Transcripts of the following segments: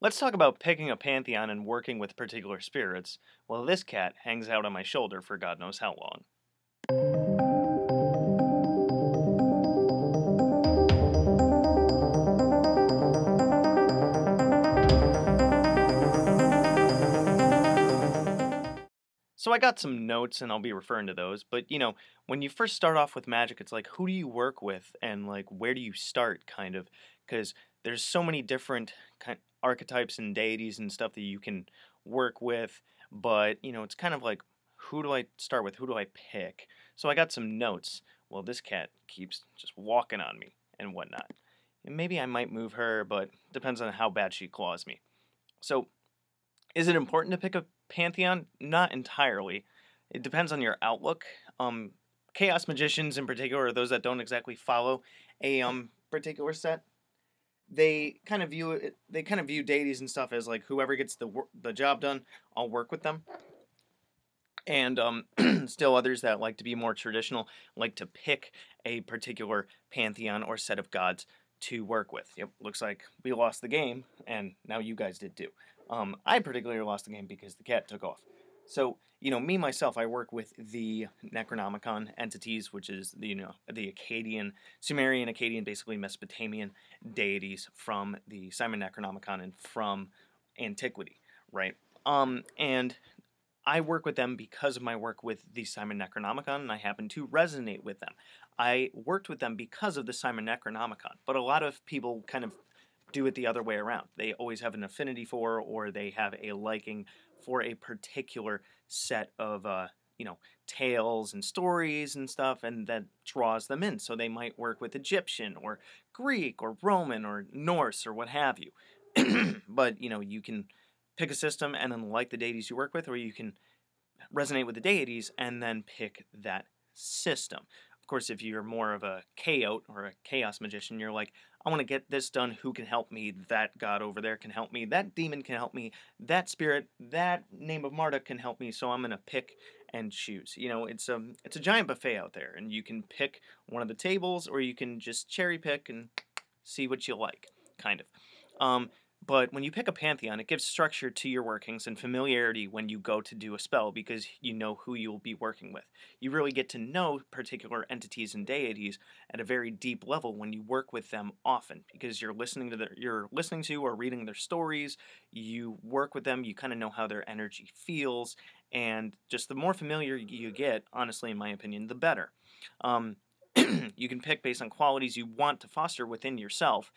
Let's talk about picking a pantheon and working with particular spirits, while this cat hangs out on my shoulder for God knows how long. So I got some notes and I'll be referring to those, but when you first start off with magic, it's like who do you work with and like where do you start kind of because there's so many different archetypes and deities and stuff that you can work with, but it's kind of like who do I start with? Who do I pick? So I got some notes. Well, this cat keeps just walking on me and whatnot. And maybe I might move her, but depends on how bad she claws me. So is it important to pick a pantheon? Not entirely. It depends on your outlook. Chaos magicians, in particular, or those that don't exactly follow a particular set, they kind of view it. They kind of view deities and stuff as like whoever gets the job done, I'll work with them. And still others that like to be more traditional like to pick a particular pantheon or set of gods to work with. Yep, looks like we lost the game, and now you guys did too. I particularly lost the game because the cat took off. So, me myself, I work with the Necronomicon entities, which is the Akkadian, Sumerian, Akkadian, basically Mesopotamian deities from the Simon Necronomicon and from antiquity, right? And I work with them because of my work with the Simon Necronomicon, and I happen to resonate with them. I worked with them because of the Simon Necronomicon, but a lot of people kind of do it the other way around. They always have an affinity for, or they have a liking for a particular set of, tales and stories and stuff, and that draws them in. So they might work with Egyptian or Greek or Roman or Norse or what have you. But, you can pick a system and then like the deities you work with, or you can resonate with the deities and then pick that system. Of course, if you're more of a chaot or a chaos magician, you're like, I want to get this done. Who can help me? That god over there can help me. That demon can help me. That spirit, that name of Marduk can help me. So I'm going to pick and choose. It's a giant buffet out there, and you can pick one of the tables, or you can just cherry pick and see what you like, kind of. But when you pick a pantheon, it gives structure to your workings and familiarity when you go to do a spell because you know who you'll be working with. You really get to know particular entities and deities at a very deep level when you work with them often because you're listening to or reading their stories. You work with them, you kind of know how their energy feels, and just the more familiar you get, honestly, in my opinion, the better. You can pick based on qualities you want to foster within yourself.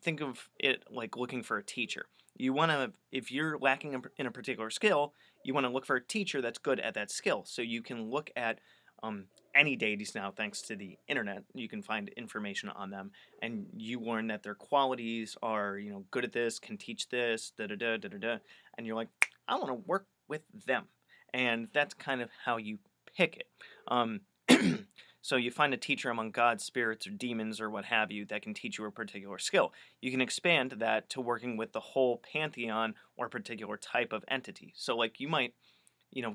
Think of it like looking for a teacher. If you're lacking in a particular skill, you want to look for a teacher that's good at that skill. So you can look at any deities now, thanks to the internet. You can find information on them, and you learn that their qualities are, good at this, can teach this, da da da da da da, and you're like, I want to work with them, and that's kind of how you pick it. So you find a teacher among gods, spirits, or demons, or what have you, that can teach you a particular skill. You can expand that to working with the whole pantheon or particular type of entity. So like you might,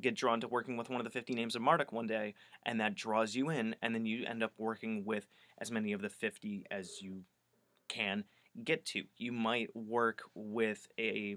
get drawn to working with one of the 50 names of Marduk one day, and that draws you in, and then you end up working with as many of the 50 as you can get to. You might work with a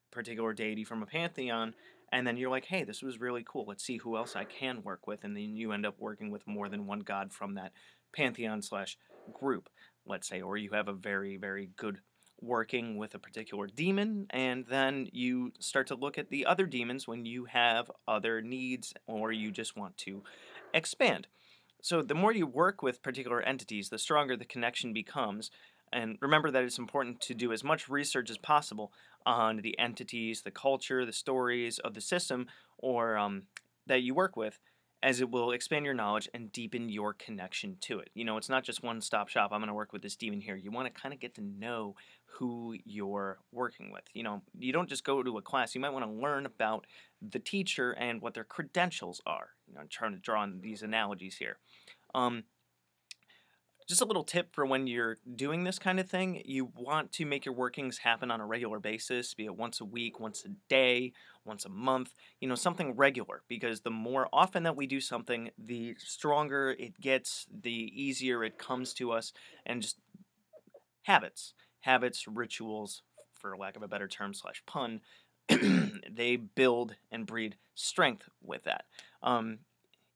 particular deity from a pantheon, and then you're like, hey, this was really cool. Let's see who else I can work with. And then you end up working with more than one god from that pantheon/group, let's say. Or you have a very, very good working with a particular demon, and then you start to look at the other demons when you have other needs or you just want to expand. So the more you work with particular entities, the stronger the connection becomes. And remember that it's important to do as much research as possible on the entities, the culture, the stories of the system or that you work with, as it will expand your knowledge and deepen your connection to it. It's not just one-stop shop. I'm going to work with this demon here. You want to kind of get to know who you're working with. You don't just go to a class. You might want to learn about the teacher and what their credentials are. I'm trying to draw on these analogies here. Just a little tip for when you're doing this kind of thing, you want to make your workings happen on a regular basis, be it once a week, once a day, once a month, something regular, because the more often that we do something, the stronger it gets, the easier it comes to us, and just habits, rituals for lack of a better term slash pun, they build and breed strength with that.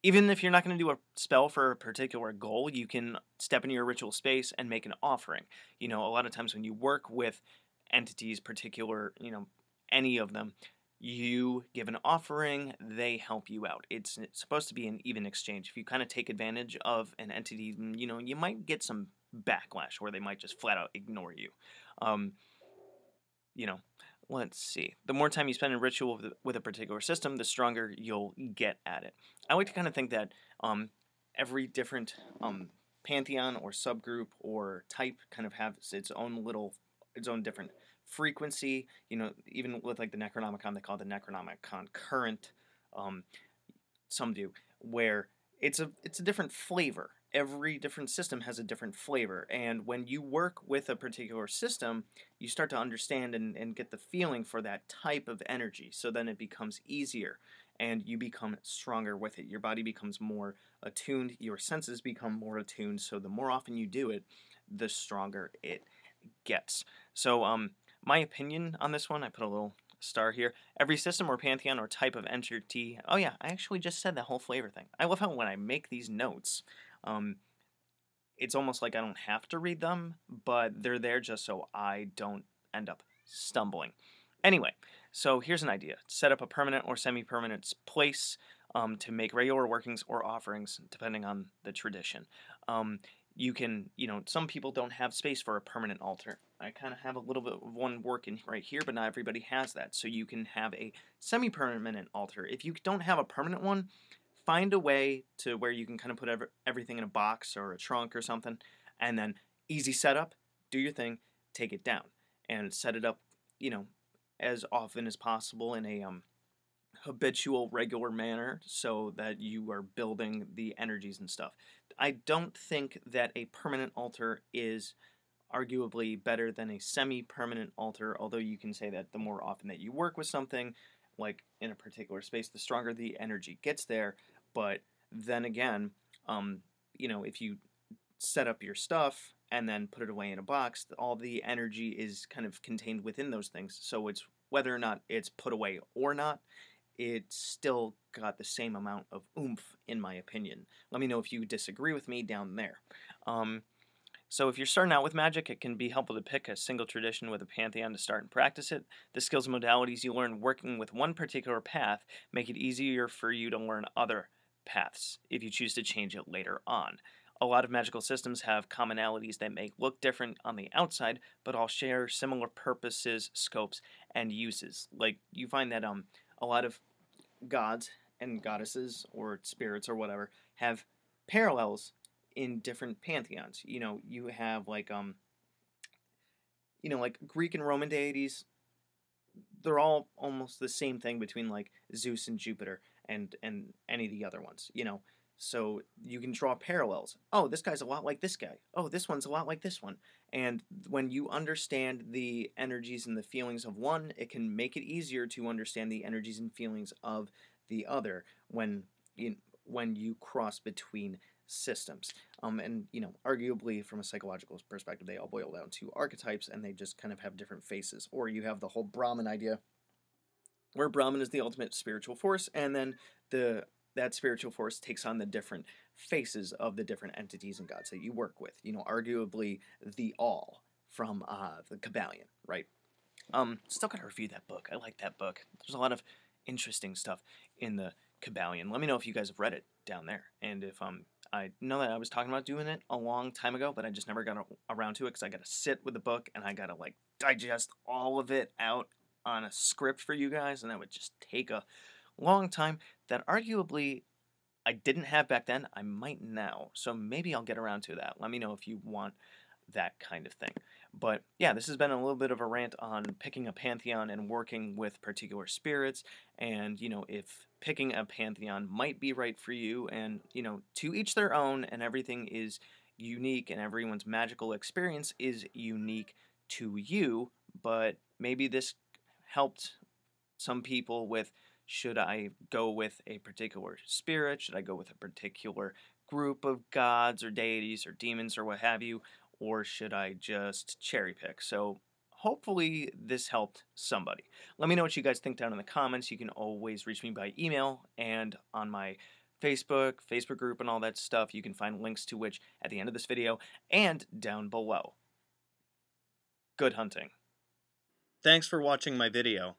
Even if you're not going to do a spell for a particular goal, you can step into your ritual space and make an offering. A lot of times when you work with entities, particular, any of them, you give an offering, they help you out. It's supposed to be an even exchange. If you kind of take advantage of an entity, you might get some backlash where they might just flat out ignore you. Um, you know, let's see. The more time you spend in ritual with a particular system, the stronger you'll get at it. I like to kind of think that every different pantheon or subgroup or type kind of has its own different frequency. Even with like the Necronomicon, they call it the Necronomicon current. Um, some do, where it's a different flavor. Every different system has a different flavor, and when you work with a particular system, you start to understand and get the feeling for that type of energy. So then it becomes easier, and you become stronger with it. Your body becomes more attuned. Your senses become more attuned. So the more often you do it, the stronger it gets. So my opinion on this one, I put a little star here. Every system or pantheon or type of entity. Oh yeah, I actually just said that whole flavor thing. I love how when I make these notes, it's almost like I don't have to read them, but they're there just so I don't end up stumbling. Anyway, so here's an idea. Set up a permanent or semi-permanent place to make regular workings or offerings, depending on the tradition. You can, some people don't have space for a permanent altar. I kind of have a little bit of one working right here, but not everybody has that. So you can have a semi-permanent altar. If you don't have a permanent one, find a way to where you can kind of put everything in a box or a trunk or something, and then easy setup, do your thing, take it down, and set it up, as often as possible in a habitual, regular manner so that you are building the energies and stuff. I don't think that a permanent altar is arguably better than a semi-permanent altar, although you can say that the more often that you work with something, like in a particular space, the stronger the energy gets there. But then again, if you set up your stuff and then put it away in a box, all the energy is kind of contained within those things. So it's whether or not it's put away or not, it's still got the same amount of oomph, in my opinion. Let me know if you disagree with me down there. So if you're starting out with magic, it can be helpful to pick a single tradition with a pantheon to start and practice it. The skills and modalities you learn working with one particular path make it easier for you to learn other paths if you choose to change it later on. A lot of magical systems have commonalities that may look different on the outside, but all share similar purposes, scopes, and uses. Like, you find that a lot of gods and goddesses or spirits or whatever have parallels in different pantheons. You have like Greek and Roman deities. They're all almost the same thing between like Zeus and Jupiter and any of the other ones. So you can draw parallels. Oh, this guy's a lot like this guy. Oh, this one's a lot like this one. And when you understand the energies and the feelings of one, it can make it easier to understand the energies and feelings of the other when you cross between systems. And arguably from a psychological perspective, they all boil down to archetypes, and they just kind of have different faces. Or you have the whole Brahman idea, where Brahman is the ultimate spiritual force, and then that spiritual force takes on the different faces of the different entities and gods that you work with. Arguably the All from the Kabbalion, right? Still gotta review that book. I like that book. There's a lot of interesting stuff in the Kabbalion. Let me know if you guys have read it down there, and if I know that I was talking about doing it a long time ago, but I just never got around to it because I gotta sit with the book and I gotta like digest all of it out on a script for you guys, and that would just take a long time that arguably I didn't have back then. I might now, so maybe I'll get around to that. Let me know if you want that kind of thing. But yeah, this has been a little bit of a rant on picking a pantheon and working with particular spirits, and if picking a pantheon might be right for you, and to each their own, and everything is unique and everyone's magical experience is unique to you. But maybe this helped some people with, should I go with a particular spirit? Should I go with a particular group of gods or deities or demons or what have you? Or should I just cherry pick? So hopefully this helped somebody. Let me know what you guys think down in the comments. You can always reach me by email and on my Facebook group and all that stuff. You can find links to which at the end of this video and down below. Good hunting. Thanks for watching my video.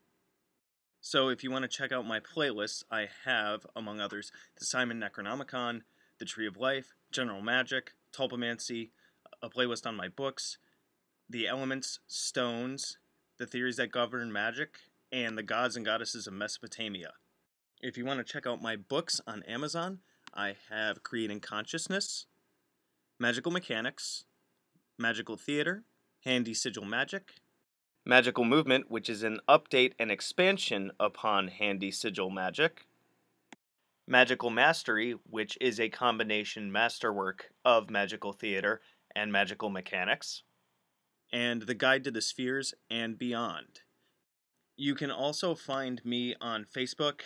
So if you want to check out my playlists, I have, among others, the Simon Necronomicon, the Tree of Life, General Magic, Tulpamancy, a playlist on my books, the elements, stones, the theories that govern magic, and the gods and goddesses of Mesopotamia. If you want to check out my books on Amazon, I have Creating Consciousness, Magical Mechanics, Magical Theater, Handy Sigil Magic, Magical Movement, which is an update and expansion upon Handy Sigil Magic, Magical Mastery, which is a combination masterwork of Magical Theater and Magical Mechanics, and The Guide to the Spheres and Beyond. You can also find me on Facebook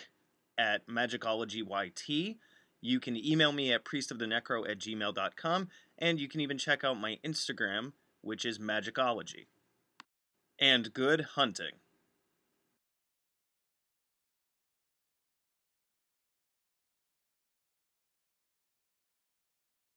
at Magickology YT. You can email me at priestofthenecro@gmail.com, and you can even check out my Instagram, which is Magickology. And good hunting.